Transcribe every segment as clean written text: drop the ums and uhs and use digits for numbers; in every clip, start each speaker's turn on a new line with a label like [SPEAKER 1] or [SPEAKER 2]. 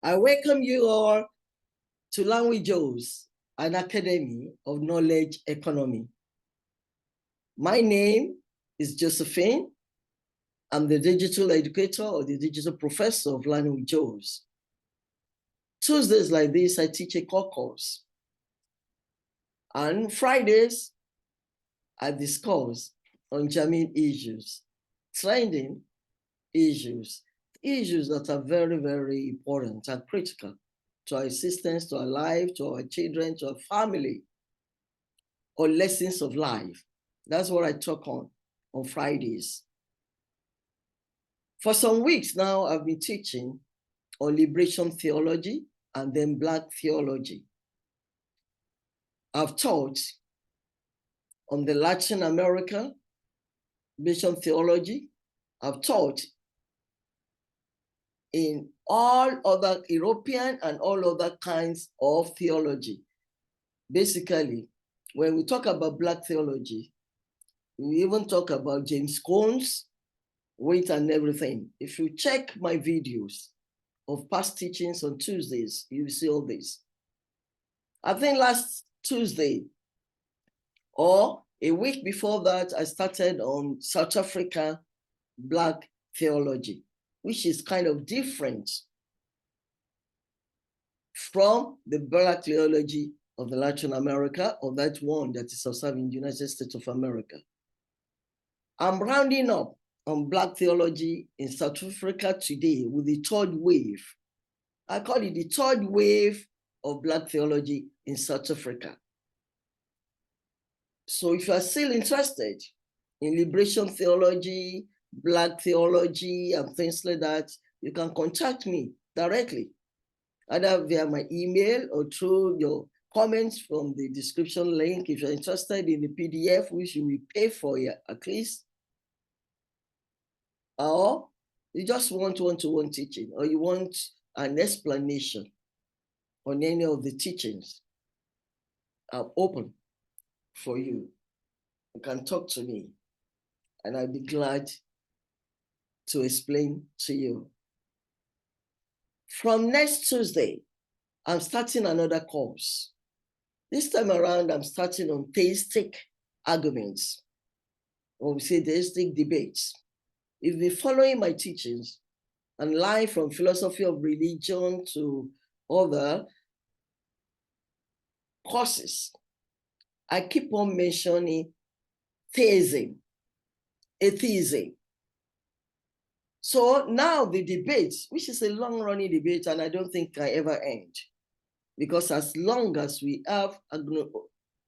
[SPEAKER 1] I welcome you all to LearnWithJoes, an academy of knowledge economy. My name is Josephine. I'm the digital educator or the digital professor of LearnWithJoes. Tuesdays like this, I teach a core course. And Fridays, I discuss on germane issues, trending issues that are very, very important and critical to our existence, to our life, to our children, to our family, or lessons of life. That's what I talk on Fridays. For some weeks now, I've been teaching on liberation theology and then Black theology. I've taught on the Latin America liberation theology. I've taught in all other European and all other kinds of theology. Basically, when we talk about Black theology, we even talk about James Cone's weight and everything. If you check my videos of past teachings on Tuesdays, you will see all this. I think last Tuesday or a week before that, I started on South Africa Black theology, which is kind of different from the Black theology of the Latin America, or that one that is observed in the United States of America. I'm rounding up on Black theology in South Africa today with the third wave. I call it the third wave of Black theology in South Africa. So if you are still interested in liberation theology, Black theology, and things like that, you can contact me directly, either via my email or through your comments from the description link. If you're interested in the PDF, which you will pay for at least, or you just want one-to-one teaching, or you want an explanation on any of the teachings, I'm open for you. You can talk to me, and I'll be glad to explain to you. From next Tuesday, I'm starting another course. This time around, I'm starting on theistic arguments, or we say theistic debates. If you've been following my teachings and live from philosophy of religion to other courses, I keep on mentioning theism, atheism. So now the debate, which is a long-running debate, and I don't think I ever end, because as long as we have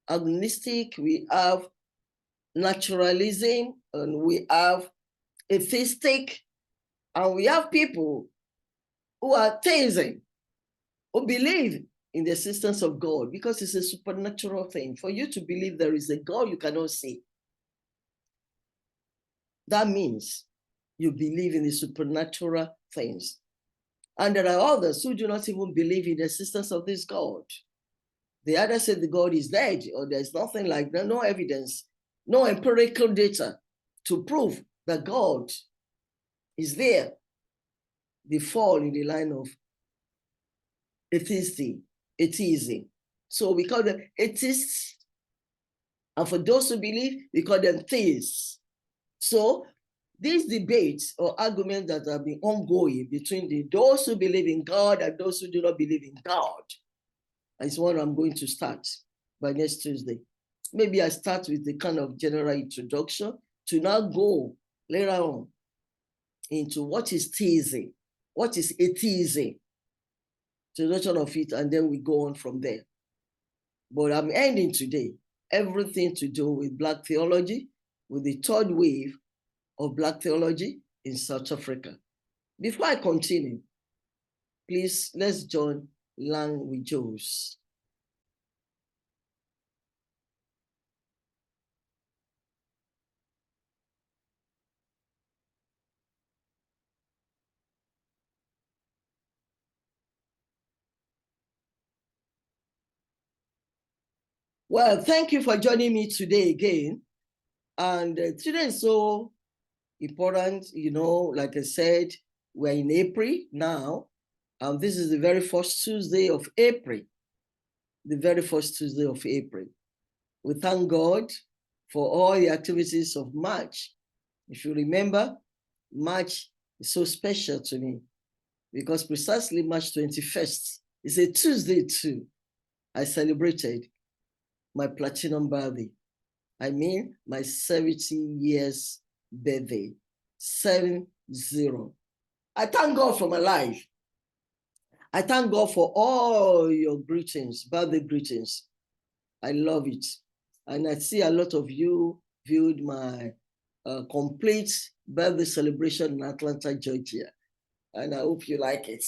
[SPEAKER 1] agnostic, we have naturalism, and we have atheistic, and we have people who are theism, who believe in the existence of God, because it's a supernatural thing. For you to believe there is a God you cannot see, that means you believe in the supernatural things. And there are others who do not even believe in the existence of this God. They either say the God is dead, or there's nothing like that, no evidence, no empirical data to prove that God is there. They fall in the line of atheism. So we call them atheists, and for those who believe, we call them theists. So these debates or arguments that have been ongoing between those who believe in God and those who do not believe in God is what I'm going to start by next Tuesday. Maybe I start with the kind of general introduction to now go later on into what is theism, what is atheism, introduction of it, and then we go on from there. But I'm ending today everything to do with Black theology, with the third wave of Black theology in South Africa. Before I continue, please let's join LearnWithJoes. Well, thank you for joining me today again. And today is so important, like I said, we're in April now, And this is the very first Tuesday of April. The very first Tuesday of April. We thank God for all the activities of March. If you remember, March is so special to me because precisely March 21st is a Tuesday too. I celebrated my platinum birthday. I mean, my 70 years birthday, 70. I thank God for my life. I thank God for all your greetings, birthday greetings. I love it. And I see a lot of you viewed my complete birthday celebration in Atlanta, Georgia. And I hope you like it.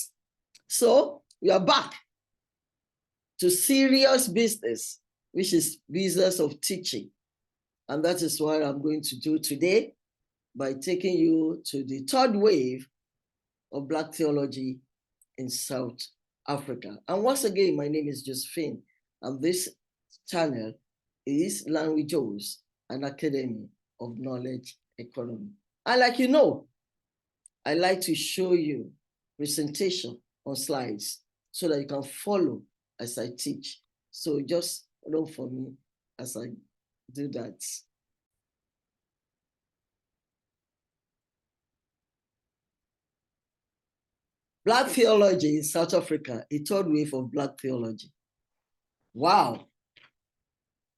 [SPEAKER 1] So we are back to serious business, which is business of teaching. And that is what I'm going to do today by taking you to the third wave of Black theology in South Africa. And once again, my name is Josephine, and this channel is Learnwithjoes, an academy of knowledge economy. And like you know, I like to show you presentation on slides so that you can follow as I teach. So just run for me as I do that. Black theology in South Africa, a third wave of Black theology. Wow.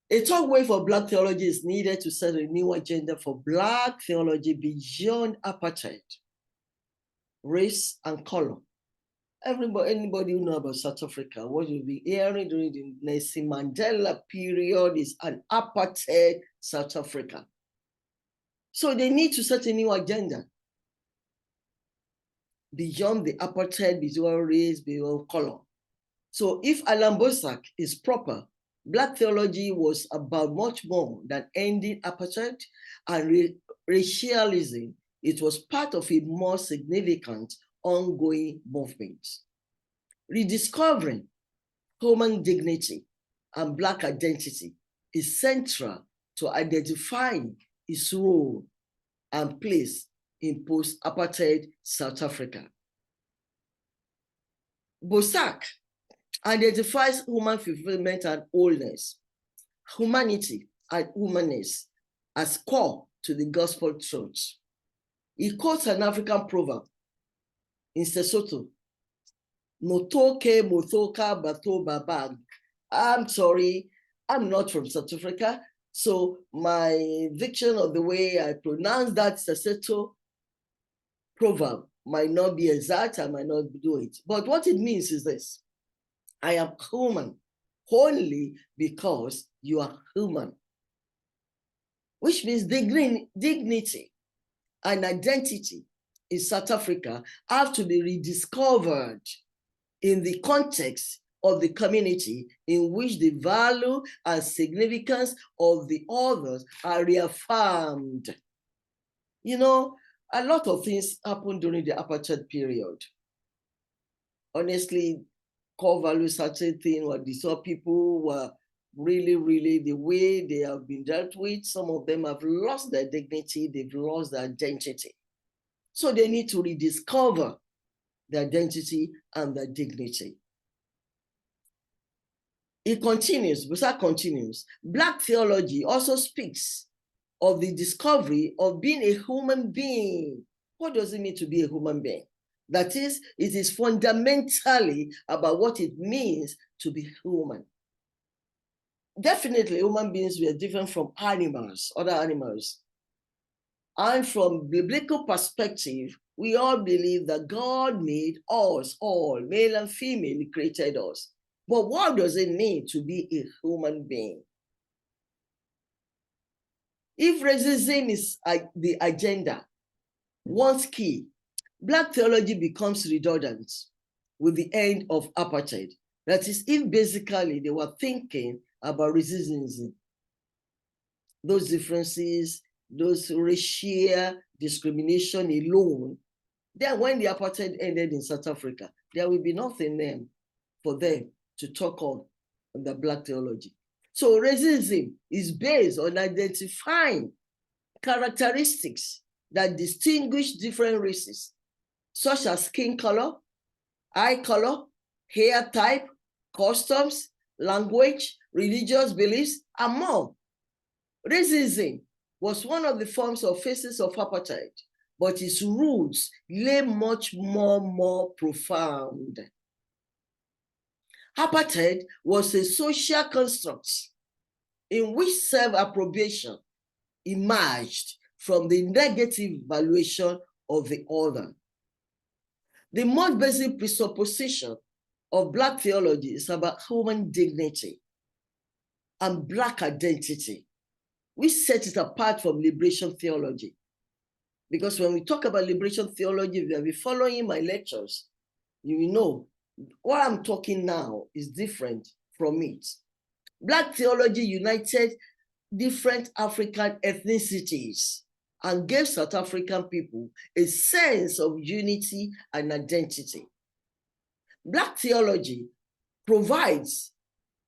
[SPEAKER 1] A third wave of Black theology is needed to set a new agenda for Black theology beyond apartheid, race, and color. Anybody who knows about South Africa, what you'll be hearing during the Nelson Mandela period is an apartheid South Africa. So they need to set a new agenda beyond the apartheid, beyond race, beyond color. So if Alan Bosak is proper, Black theology was about much more than ending apartheid and racialism. It was part of a more significant ongoing movement. Rediscovering human dignity and Black identity is central to identifying its role and place in post-apartheid South Africa. Bosak identifies human fulfillment and wholeness, humanity and humanness as core to the gospel truth. He quotes an African proverb in Sesotho, Motoke, Motoka, Bato, Babag. I'm sorry, I'm not from South Africa, so my diction of the way I pronounce that Sesotho proverb might not be exact, I might not do it. But what it means is this: I am human only because you are human, which means dignity and identity in South Africa have to be rediscovered in the context of the community in which the value and significance of the others are reaffirmed. You know, a lot of things happened during the apartheid period. Honestly, core value certain thing, what they saw people were really the way they have been dealt with. Some of them have lost their dignity, they've lost their identity. So they need to rediscover their identity and their dignity. It continues, Bosak continues, Black theology also speaks of the discovery of being a human being. What does it mean to be a human being? That is, it is fundamentally about what it means to be human. Definitely, human beings were different from animals, other animals. And from biblical perspective, we all believe that God made us all, male and female, He created us. But what does it mean to be a human being? If racism is the agenda, once key, Black theology becomes redundant with the end of apartheid. That is, if basically they were thinking about racism, those differences, those racial discrimination alone, then when the apartheid ended in South Africa, there will be nothing there for them to talk on the Black theology. So racism is based on identifying characteristics that distinguish different races, such as skin color, eye color, hair type, customs, language, religious beliefs, and more. Racism was one of the forms or phases of apartheid, but its roots lay much more profound. Apartheid was a social construct in which self-approbation emerged from the negative valuation of the other. The most basic presupposition of Black theology is about human dignity and Black identity. We set it apart from liberation theology. Because when we talk about liberation theology, if you have been following my lectures, you will know what I'm talking now is different from it. Black theology united different African ethnicities and gave South African people a sense of unity and identity. Black theology provides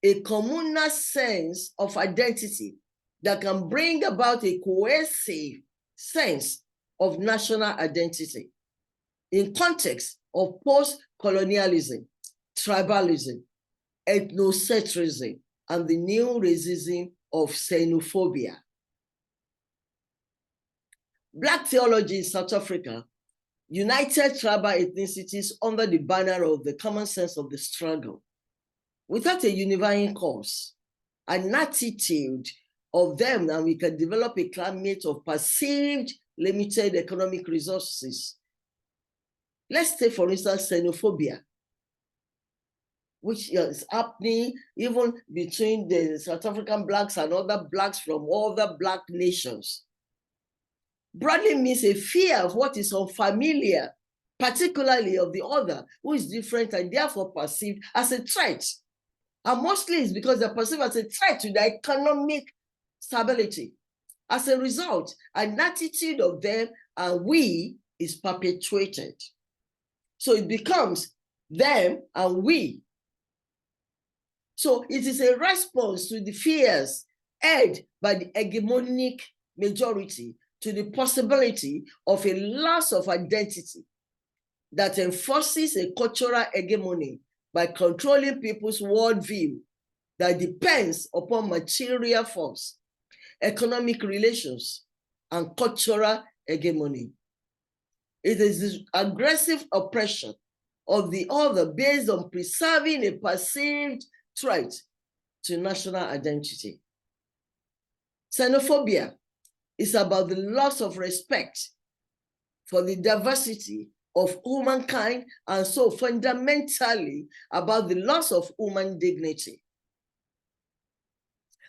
[SPEAKER 1] a communal sense of identity that can bring about a cohesive sense of national identity in context of post-colonialism, tribalism, ethnocentrism, and the new racism of xenophobia. Black theology in South Africa united tribal ethnicities under the banner of the common sense of the struggle, without a unifying cause, an attitude of them, and we can develop a climate of perceived limited economic resources. Let's take, for instance, xenophobia, which is happening even between the South African Blacks and other Blacks from other Black nations. Broadly means a fear of what is unfamiliar, particularly of the other, who is different and therefore perceived as a threat. And mostly it's because they're perceived as a threat to their economic stability. As a result, an attitude of them and we is perpetuated. So it becomes them and we. So it is a response to the fears held by the hegemonic majority to the possibility of a loss of identity that enforces a cultural hegemony by controlling people's worldview that depends upon material forms, economic relations, and cultural hegemony. It is this aggressive oppression of the other based on preserving a perceived threat to national identity. Xenophobia is about the loss of respect for the diversity of humankind, and so fundamentally about the loss of human dignity.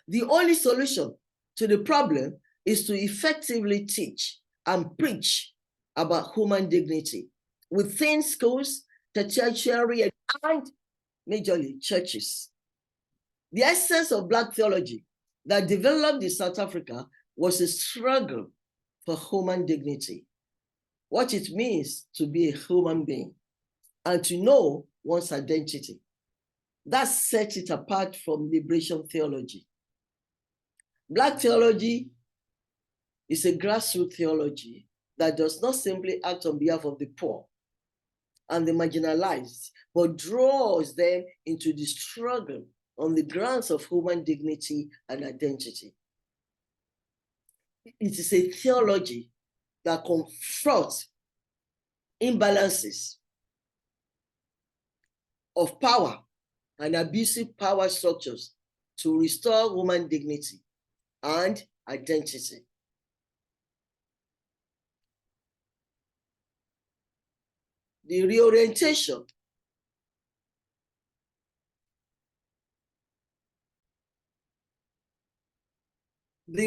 [SPEAKER 1] The only solution to the problem is to effectively teach and preach about human dignity within schools, tertiary, and majorly churches. The essence of Black theology that developed in South Africa was a struggle for human dignity, what it means to be a human being, and to know one's identity. That sets it apart from liberation theology. Black theology is a grassroots theology that does not simply act on behalf of the poor and the marginalized, but draws them into the struggle on the grounds of human dignity and identity. It is a theology that confronts imbalances of power and abusive power structures to restore human dignity and identity. The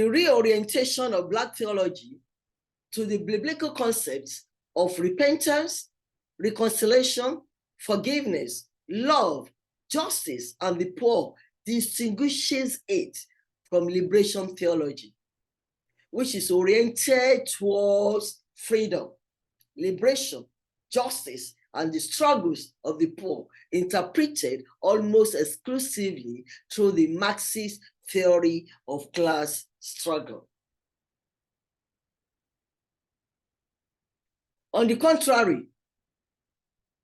[SPEAKER 1] reorientation of Black theology to the biblical concepts of repentance, reconciliation, forgiveness, love, justice, and the poor distinguishes it from liberation theology, which is oriented towards freedom, liberation, justice, and the struggles of the poor, interpreted almost exclusively through the Marxist theory of class struggle. On the contrary,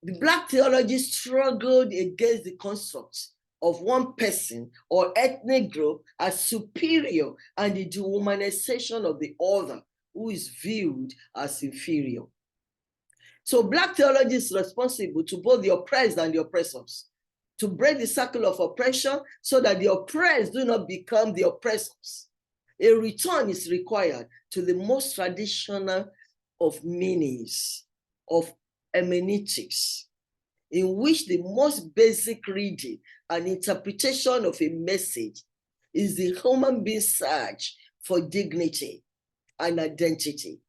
[SPEAKER 1] The Black theology struggled against the construct of one person or ethnic group as superior and the dehumanization of the other, who is viewed as inferior. So Black theology is responsible to both the oppressed and the oppressors, to break the cycle of oppression so that the oppressed do not become the oppressors. A return is required to the most traditional of meanings, of hermeneutics, in which the most basic reading and interpretation of a message is the human being's search for dignity and identity.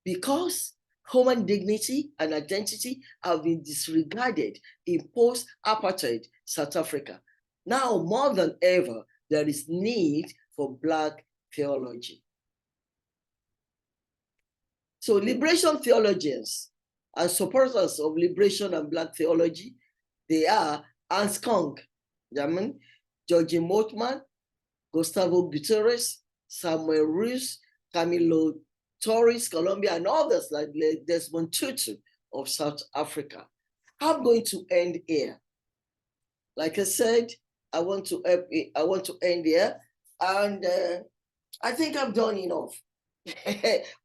[SPEAKER 1] Because human dignity and identity have been disregarded in post-apartheid South Africa. Now, more than ever, there is need for Black theology. So liberation theologians and supporters of liberation and Black theology, they are Hans Kong, German, Georgie Motman, Gustavo Gutierrez, Samuel Ruiz, Camilo Torres, Colombia, and others like Desmond Tutu of South Africa. I'm going to end here. Like I said, I want to end here, and I think I've done enough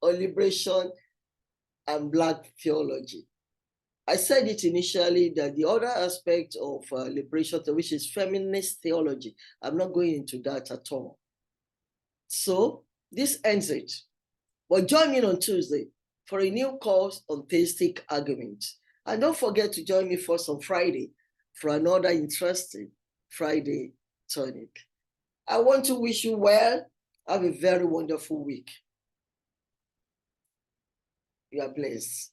[SPEAKER 1] on liberation and Black theology. I said it initially that the other aspect of liberation, which is feminist theology, I'm not going into that at all. So this ends it. But join me on Tuesday for a new course on theistic arguments. And don't forget to join me first on Friday for another interesting Friday tonic. I want to wish you well. Have a very wonderful week. You are blessed.